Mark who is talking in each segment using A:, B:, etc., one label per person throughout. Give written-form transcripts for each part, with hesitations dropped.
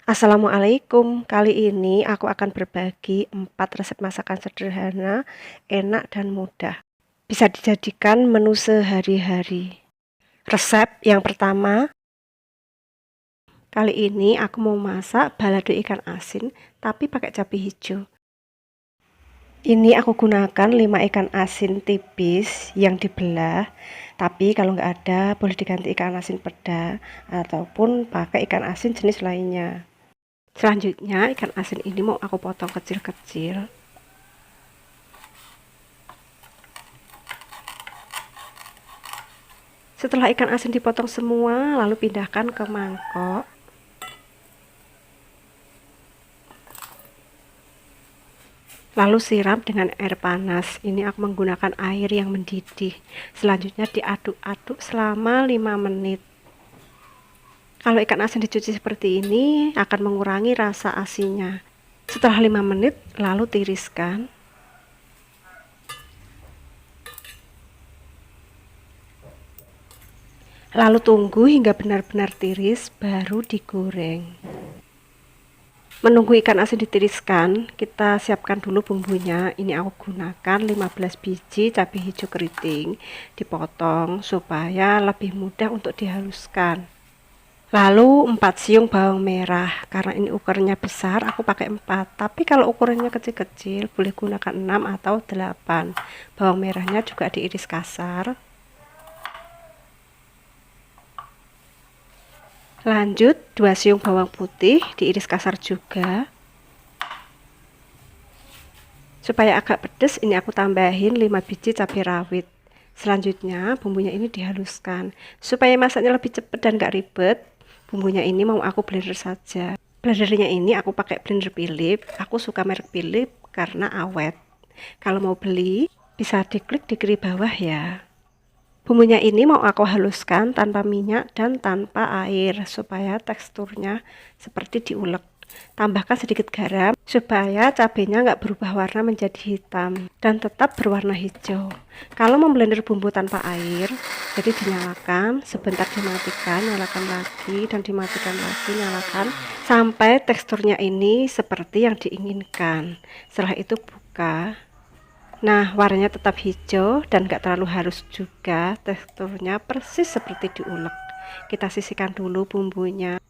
A: Assalamualaikum. Kali ini aku akan berbagi 4 resep masakan sederhana, enak dan mudah. Bisa dijadikan menu sehari-hari. Resep yang pertama, kali ini aku mau masak balado ikan asin tapi pakai cabai hijau. Ini aku gunakan 5 ikan asin tipis yang dibelah. Tapi kalau nggak ada, boleh diganti ikan asin peda ataupun pakai ikan asin jenis lainnya. Selanjutnya ikan asin ini mau aku potong kecil-kecil. Setelah ikan asin dipotong semua, lalu pindahkan ke mangkok. Lalu siram dengan air panas. Ini aku menggunakan air yang mendidih. Selanjutnya diaduk-aduk selama 5 menit. Kalau ikan asin dicuci seperti ini akan mengurangi rasa asinnya. Setelah 5 menit lalu tiriskan. Lalu tunggu hingga benar-benar tiris baru digoreng. Menunggu ikan asin ditiriskan, kita siapkan dulu bumbunya. Ini aku gunakan 15 biji cabai hijau keriting, dipotong supaya lebih mudah untuk dihaluskan. Lalu 4 siung bawang merah, karena ini ukurannya besar aku pakai 4, tapi kalau ukurannya kecil-kecil boleh gunakan 6 atau 8. Bawang merahnya juga diiris kasar. Lanjut 2 siung bawang putih diiris kasar juga. Supaya agak pedas, ini aku tambahin 5 biji cabai rawit. Selanjutnya bumbunya ini dihaluskan. Supaya masaknya lebih cepat dan gak ribet, bumbunya ini mau aku blender saja. Blendernya ini aku pakai blender Philips. Aku suka merek Philips karena awet. Kalau mau beli, bisa diklik di kiri bawah ya. Bumbunya ini mau aku haluskan tanpa minyak dan tanpa air supaya teksturnya seperti diulek. Tambahkan sedikit garam supaya cabenya nggak berubah warna menjadi hitam dan tetap berwarna hijau. Kalau memblender bumbu tanpa air, jadi dinyalakan, sebentar dimatikan, nyalakan lagi dan dimatikan lagi, nyalakan sampai teksturnya ini seperti yang diinginkan. Setelah itu buka. Nah, warnanya tetap hijau dan gak terlalu halus juga, teksturnya persis seperti diulek. Kita sisihkan dulu bumbunya.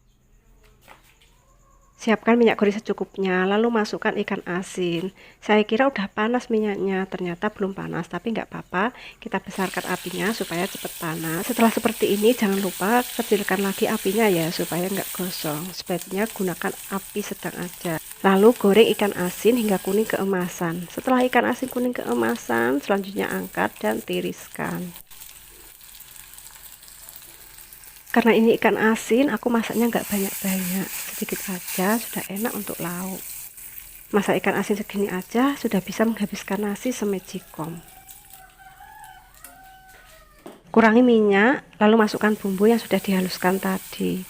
A: Siapkan minyak goreng secukupnya, lalu masukkan ikan asin. Saya kira udah panas minyaknya, ternyata belum panas, tapi nggak apa-apa. Kita besarkan apinya supaya cepat panas. Setelah seperti ini, jangan lupa kecilkan lagi apinya ya, supaya nggak gosong. Sebaiknya gunakan api sedang aja. Lalu goreng ikan asin hingga kuning keemasan. Setelah ikan asin kuning keemasan, selanjutnya angkat dan tiriskan. Karena ini ikan asin, aku masaknya nggak banyak-banyak, sedikit aja sudah enak untuk lauk. Masak ikan asin segini aja sudah bisa menghabiskan nasi semejikom. Kurangi minyak, lalu masukkan bumbu yang sudah dihaluskan tadi.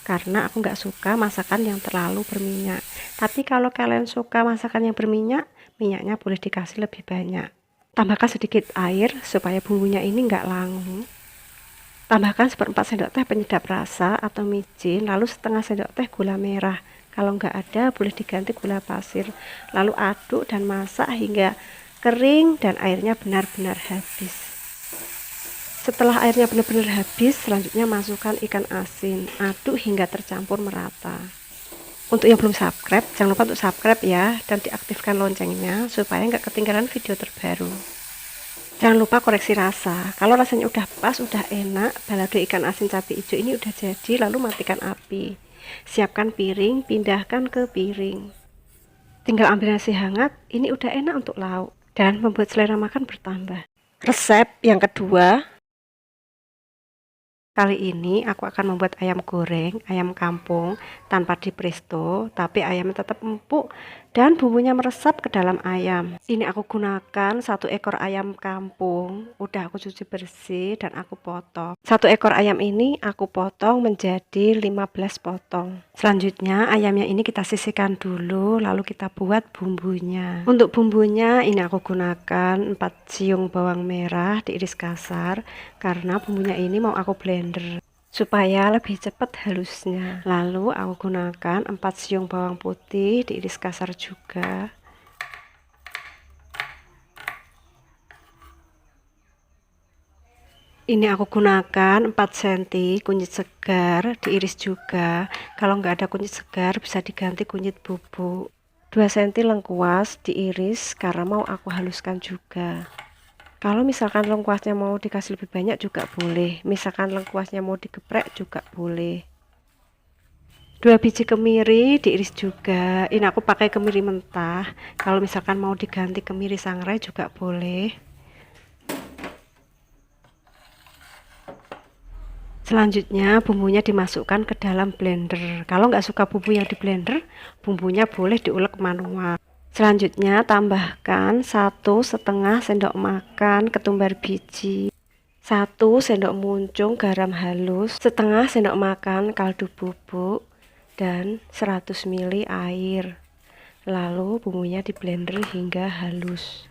A: Karena aku nggak suka masakan yang terlalu berminyak. Tapi kalau kalian suka masakan yang berminyak, minyaknya boleh dikasih lebih banyak. Tambahkan sedikit air supaya bumbunya ini nggak langu. Tambahkan 1/4 sendok teh penyedap rasa atau micin, lalu setengah sendok teh gula merah. Kalau nggak ada, boleh diganti gula pasir. Lalu aduk dan masak hingga kering dan airnya benar-benar habis. Setelah airnya benar-benar habis, selanjutnya masukkan ikan asin. Aduk hingga tercampur merata. Untuk yang belum subscribe, jangan lupa untuk subscribe ya, dan diaktifkan loncengnya supaya nggak ketinggalan video terbaru. Jangan lupa koreksi rasa. Kalau rasanya udah pas, udah enak, balado ikan asin cabai hijau ini udah jadi, lalu matikan api. Siapkan piring, pindahkan ke piring. Tinggal ambil nasi hangat, ini udah enak untuk lauk dan membuat selera makan bertambah. Resep yang kedua, kali ini aku akan membuat ayam goreng, ayam kampung tanpa di presto, tapi ayamnya tetap empuk dan bumbunya meresap ke dalam ayam. Ini aku gunakan 1 ekor ayam kampung, udah aku cuci bersih dan aku potong. 1 ekor ayam ini aku potong menjadi 15 potong. Selanjutnya ayamnya ini kita sisihkan dulu, lalu kita buat bumbunya. Untuk bumbunya ini aku gunakan 4 siung bawang merah diiris kasar, karena bumbunya ini mau aku blender. supaya lebih cepat halusnya. Lalu aku gunakan 4 siung bawang putih diiris kasar juga. Ini aku gunakan 4 cm kunyit segar diiris juga. Kalau nggak ada kunyit segar bisa diganti kunyit bubuk. 2 cm lengkuas diiris karena mau aku haluskan juga. Kalau misalkan lengkuasnya mau dikasih lebih banyak juga boleh. Misalkan lengkuasnya mau digeprek juga boleh. 2 biji kemiri diiris juga. Ini aku pakai kemiri mentah. Kalau misalkan mau diganti kemiri sangrai juga boleh. Selanjutnya bumbunya dimasukkan ke dalam blender. Kalau nggak suka bumbu yang di blender, bumbunya boleh diulek manual. Selanjutnya tambahkan 1,5 sendok makan ketumbar biji, 1 sendok muncung garam halus, setengah sendok makan kaldu bubuk, dan 100 ml air. Lalu bumbunya di blender hingga halus.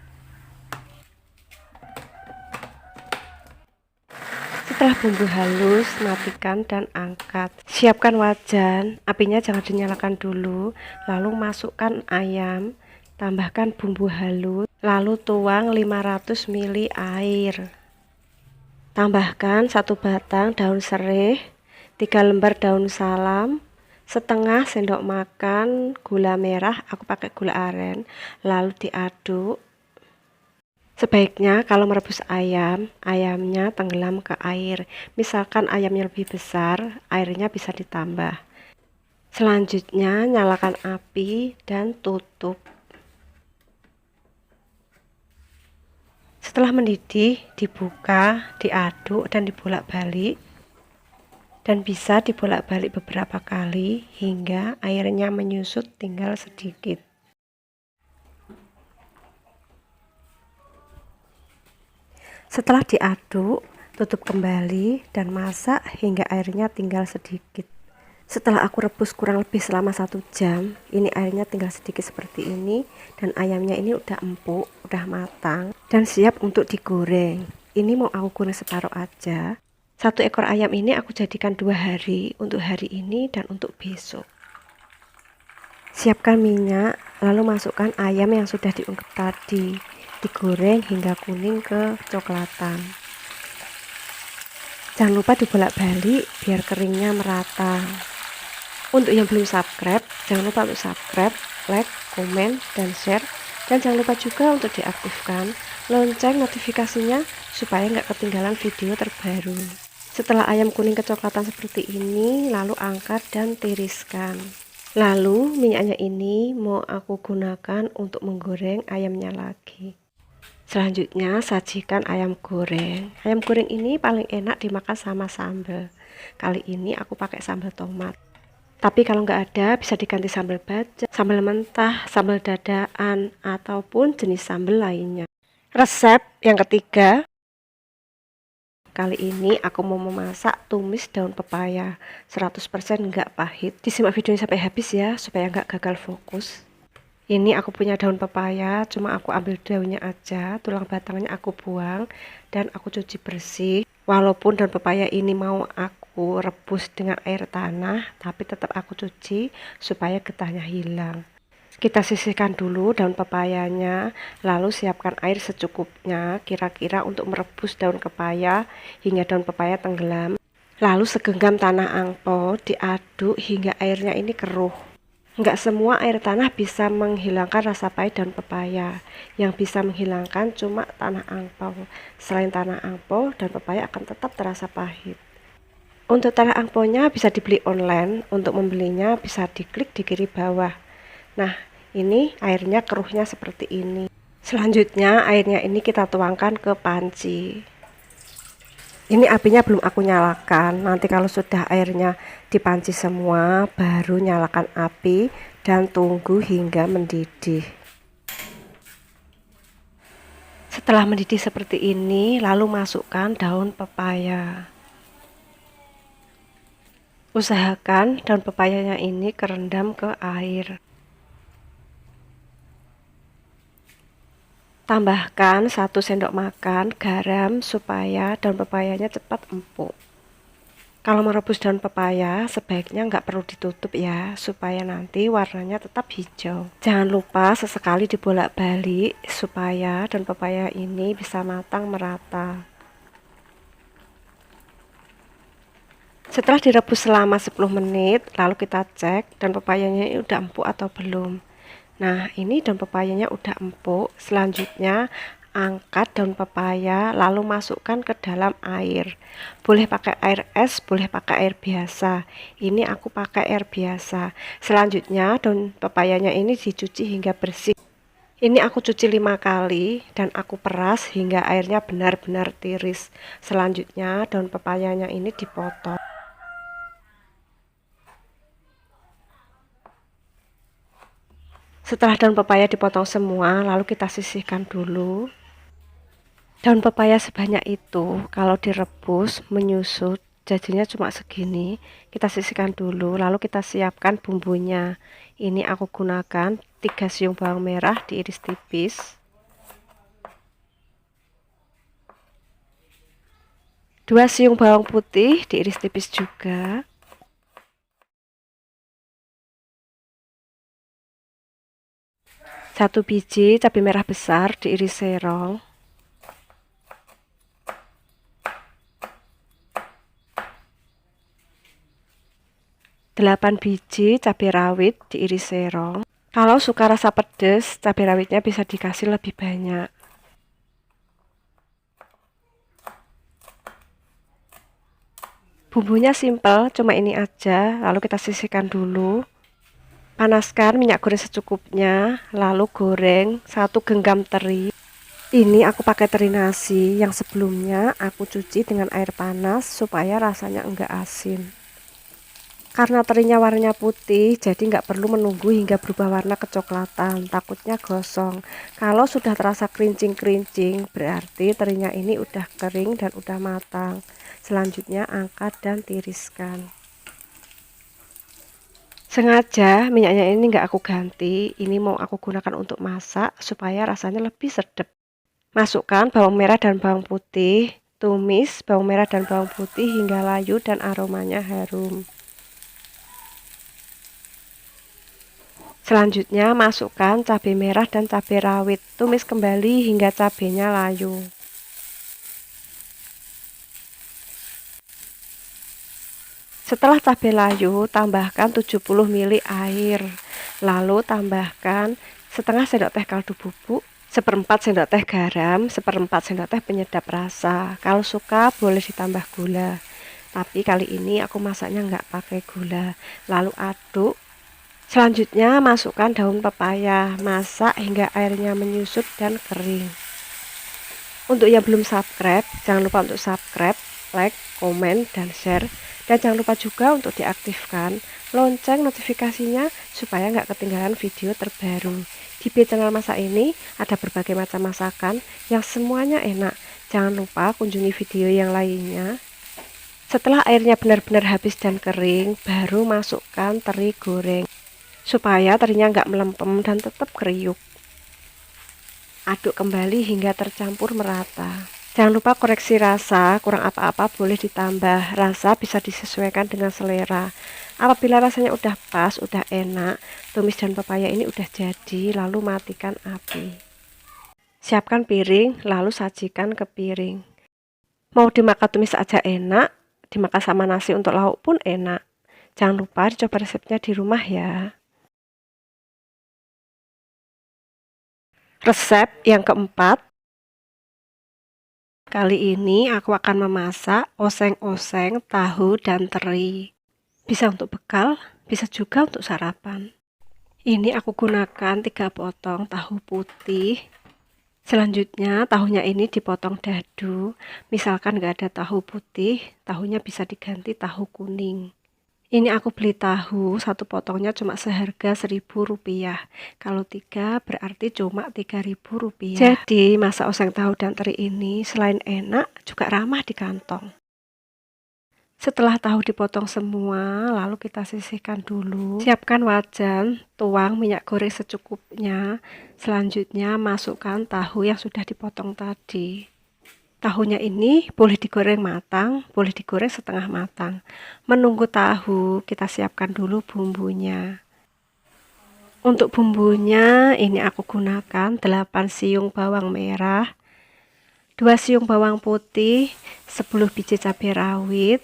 A: Setelah bumbu halus, matikan dan angkat. Siapkan wajan, apinya jangan dinyalakan dulu. Lalu masukkan ayam, tambahkan bumbu halus, lalu tuang 500 ml air. Tambahkan 1 batang daun sereh, 3 lembar daun salam, setengah sendok makan gula merah, aku pakai gula aren, lalu diaduk. Sebaiknya kalau merebus ayam, ayamnya tenggelam ke air. Misalkan ayamnya lebih besar, airnya bisa ditambah. Selanjutnya nyalakan api dan tutup. Setelah mendidih, dibuka, diaduk dan dibolak-balik. Dan bisa dibolak-balik beberapa kali hingga airnya menyusut tinggal sedikit. Setelah diaduk, tutup kembali dan masak hingga airnya tinggal sedikit. Setelah aku rebus kurang lebih selama 1 jam, ini airnya tinggal sedikit seperti ini dan ayamnya ini udah empuk, udah matang dan siap untuk digoreng. Ini mau aku goreng separuh aja. 1 ekor ayam ini aku jadikan 2 hari, untuk hari ini dan untuk besok. Siapkan minyak, lalu masukkan ayam yang sudah diungkep tadi. Digoreng hingga kuning kecoklatan. Jangan lupa dibolak-balik biar keringnya merata. Untuk yang belum subscribe, jangan lupa untuk subscribe, like, komen, dan share. Dan jangan lupa juga untuk diaktifkan lonceng notifikasinya supaya nggak ketinggalan video terbaru. Setelah ayam kuning kecoklatan seperti ini, lalu angkat dan tiriskan. Lalu minyaknya ini mau aku gunakan untuk menggoreng ayamnya lagi. Selanjutnya sajikan ayam goreng. Ayam goreng ini paling enak dimakan sama sambal. Kali ini aku pakai sambal tomat. Tapi kalau nggak ada bisa diganti sambal bacem, sambal mentah, sambal dadaan, ataupun jenis sambal lainnya. Resep yang ketiga. Kali ini aku mau memasak tumis daun pepaya 100% nggak pahit. Disimak videonya sampai habis ya supaya nggak gagal fokus. Ini aku punya daun pepaya, cuma aku ambil daunnya aja, tulang batangnya aku buang dan aku cuci bersih. Walaupun daun pepaya ini mau aku rebus dengan air tanah, tapi tetap aku cuci supaya getahnya hilang. Kita sisihkan dulu daun pepayanya, lalu siapkan air secukupnya kira-kira untuk merebus daun pepaya hingga daun pepaya tenggelam. Lalu segenggam tanah angpo diaduk hingga airnya ini keruh. Enggak semua air tanah bisa menghilangkan rasa pahit daun pepaya. Yang bisa menghilangkan cuma tanah angpau. Selain tanah angpau, daun pepaya akan tetap terasa pahit. Untuk tanah angpaunya bisa dibeli online. Untuk membelinya bisa diklik di kiri bawah. Nah, ini airnya keruhnya seperti ini. Selanjutnya airnya ini kita tuangkan ke panci. Ini apinya belum aku nyalakan. Nanti kalau sudah airnya dipanci semua, baru nyalakan api dan tunggu hingga mendidih. Setelah mendidih seperti ini, lalu masukkan daun pepaya. Usahakan daun pepayanya ini kerendam ke air. Tambahkan 1 sendok makan garam supaya daun pepayanya cepat empuk. Kalau merebus daun pepaya, sebaiknya nggak perlu ditutup ya, supaya nanti warnanya tetap hijau. Jangan lupa sesekali dibolak-balik, supaya daun pepaya ini bisa matang merata. Setelah direbus selama 10 menit, lalu kita cek daun pepayanya ini udah empuk atau belum. Nah, ini daun pepayanya udah empuk. Selanjutnya, angkat daun pepaya lalu masukkan ke dalam air. Boleh pakai air es, boleh pakai air biasa. Ini aku pakai air biasa. Selanjutnya, daun pepayanya ini dicuci hingga bersih. Ini aku cuci 5 kali dan aku peras hingga airnya benar-benar tiris. Selanjutnya, daun pepayanya ini dipotong. Setelah daun pepaya dipotong semua, lalu kita sisihkan dulu. Daun pepaya sebanyak itu, kalau direbus, menyusut, jadinya cuma segini. Kita sisihkan dulu, lalu kita siapkan bumbunya. Ini aku gunakan 3 siung bawang merah diiris tipis. 2 siung bawang putih diiris tipis juga. 1 biji cabai merah besar diiris serong. 8 biji cabai rawit diiris serong. Kalau suka rasa pedas, cabai rawitnya bisa dikasih lebih banyak. Bumbunya simple, cuma ini aja. Lalu kita sisihkan dulu. Panaskan minyak goreng secukupnya, lalu goreng 1 genggam teri. Ini aku pakai teri nasi yang sebelumnya aku cuci dengan air panas supaya rasanya enggak asin. Karena terinya warnanya putih, jadi nggak perlu menunggu hingga berubah warna kecoklatan, takutnya gosong. Kalau sudah terasa kerincing-kerincing, berarti terinya ini udah kering dan udah matang. Selanjutnya angkat dan tiriskan. Sengaja minyaknya ini nggak aku ganti, ini mau aku gunakan untuk masak supaya rasanya lebih sedap. Masukkan bawang merah dan bawang putih, tumis bawang merah dan bawang putih hingga layu dan aromanya harum. Selanjutnya masukkan cabai merah dan cabai rawit, tumis kembali hingga cabainya layu. Setelah cabai layu, tambahkan 70 ml air. Lalu tambahkan setengah sendok teh kaldu bubuk, seperempat sendok teh garam, seperempat sendok teh penyedap rasa. Kalau suka boleh ditambah gula. Tapi kali ini aku masaknya nggak pakai gula. Lalu aduk. Selanjutnya masukkan daun pepaya, masak hingga airnya menyusut dan kering. Untuk yang belum subscribe, jangan lupa untuk subscribe, like, komen, dan share. Dan jangan lupa juga untuk diaktifkan lonceng notifikasinya supaya nggak ketinggalan video terbaru. Di channel masak ini ada berbagai macam masakan yang semuanya enak. Jangan lupa kunjungi video yang lainnya. Setelah airnya benar-benar habis dan kering, baru masukkan teri goreng. Supaya terinya nggak melempem dan tetap kriuk. Aduk kembali hingga tercampur merata. Jangan lupa koreksi rasa, kurang apa-apa boleh ditambah. Rasa bisa disesuaikan dengan selera. Apabila rasanya udah pas, udah enak, tumis dan pepaya ini udah jadi, lalu matikan api. Siapkan piring, lalu sajikan ke piring. Mau dimakan tumis aja enak, dimakan sama nasi untuk lauk pun enak. Jangan lupa dicoba resepnya di rumah ya. Resep yang keempat. Kali ini aku akan memasak oseng-oseng tahu dan teri. Bisa untuk bekal, bisa juga untuk sarapan. Ini aku gunakan 3 potong tahu putih. Selanjutnya tahunya ini dipotong dadu. Misalkan nggak ada tahu putih, tahunya bisa diganti tahu kuning. Ini aku beli tahu, 1 potongnya cuma seharga Rp1.000. Kalau 3 berarti cuma Rp3.000. Jadi masak oseng tahu dan teri ini selain enak juga ramah di kantong. Setelah tahu dipotong semua, lalu kita sisihkan dulu. Siapkan wajan, tuang minyak goreng secukupnya. Selanjutnya masukkan tahu yang sudah dipotong tadi. Tahunya ini boleh digoreng matang, boleh digoreng setengah matang. Menunggu tahu, kita siapkan dulu bumbunya. Untuk bumbunya, ini aku gunakan 8 siung bawang merah, 2 siung bawang putih, 10 biji cabai rawit,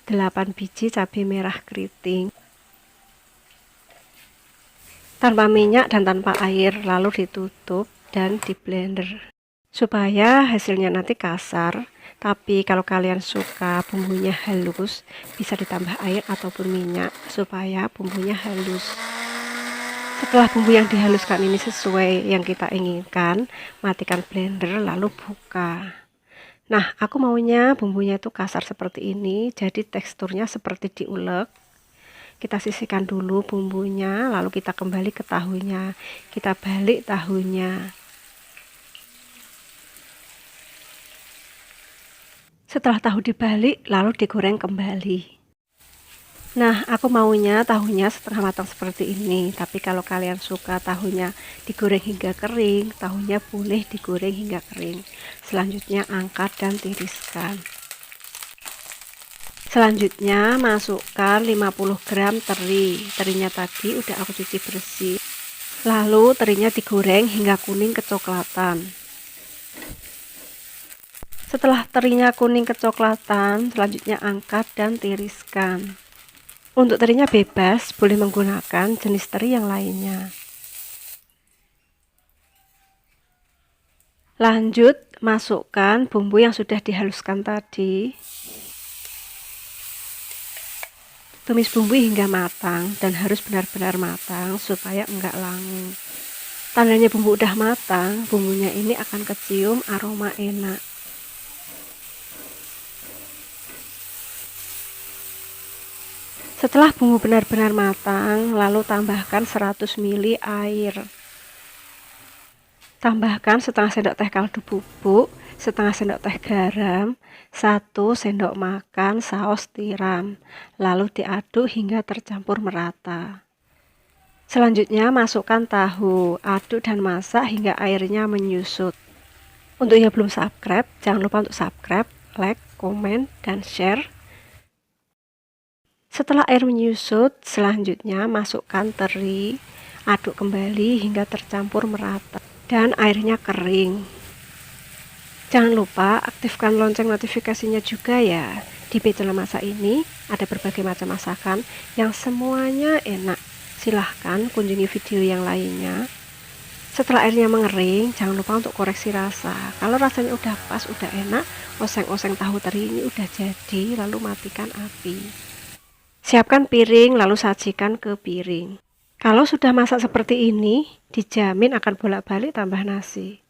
A: 8 biji cabai merah keriting. Tanpa minyak dan tanpa air, lalu ditutup dan di blender supaya hasilnya nanti kasar. Tapi kalau kalian suka bumbunya halus, bisa ditambah air ataupun minyak supaya bumbunya halus. Setelah bumbu yang dihaluskan ini sesuai yang kita inginkan, matikan blender lalu buka. Nah, aku maunya bumbunya itu kasar seperti ini, jadi teksturnya seperti diulek. Kita sisihkan dulu bumbunya, lalu kita kembali ke tahunya. Kita balik tahunya. Setelah tahu dibalik, lalu digoreng kembali. Nah, aku maunya tahunya setengah matang seperti ini. Tapi kalau kalian suka tahunya digoreng hingga kering, tahunya boleh digoreng hingga kering. Selanjutnya angkat dan tiriskan. Selanjutnya masukkan 50 gram teri. Terinya tadi udah aku cuci bersih. Lalu terinya digoreng hingga kuning kecoklatan. Setelah terinya kuning kecoklatan, selanjutnya angkat dan tiriskan. Untuk terinya bebas, boleh menggunakan jenis teri yang lainnya. Lanjut, masukkan bumbu yang sudah dihaluskan tadi. Tumis bumbu hingga matang dan harus benar-benar matang supaya enggak langu. Tandanya bumbu udah matang, bumbunya ini akan kecium aroma enak. Setelah bumbu benar-benar matang, lalu tambahkan 100 ml air. Tambahkan setengah sendok teh kaldu bubuk, setengah sendok teh garam, 1 sendok makan saus tiram. Lalu diaduk hingga tercampur merata. Selanjutnya masukkan tahu, aduk dan masak hingga airnya menyusut. Untuk yang belum subscribe, jangan lupa untuk subscribe, like, komen, dan share. Setelah air menyusut, selanjutnya masukkan teri, aduk kembali hingga tercampur merata dan airnya kering. Jangan lupa aktifkan lonceng notifikasinya juga ya. Di channel masak ini ada berbagai macam masakan yang semuanya enak. Silahkan kunjungi video yang lainnya. Setelah airnya mengering, jangan lupa untuk koreksi rasa. Kalau rasanya udah pas, udah enak, oseng-oseng tahu teri ini udah jadi, lalu matikan api. Siapkan piring lalu sajikan ke piring. Kalau sudah masak seperti ini, dijamin akan bolak-balik tambah nasi.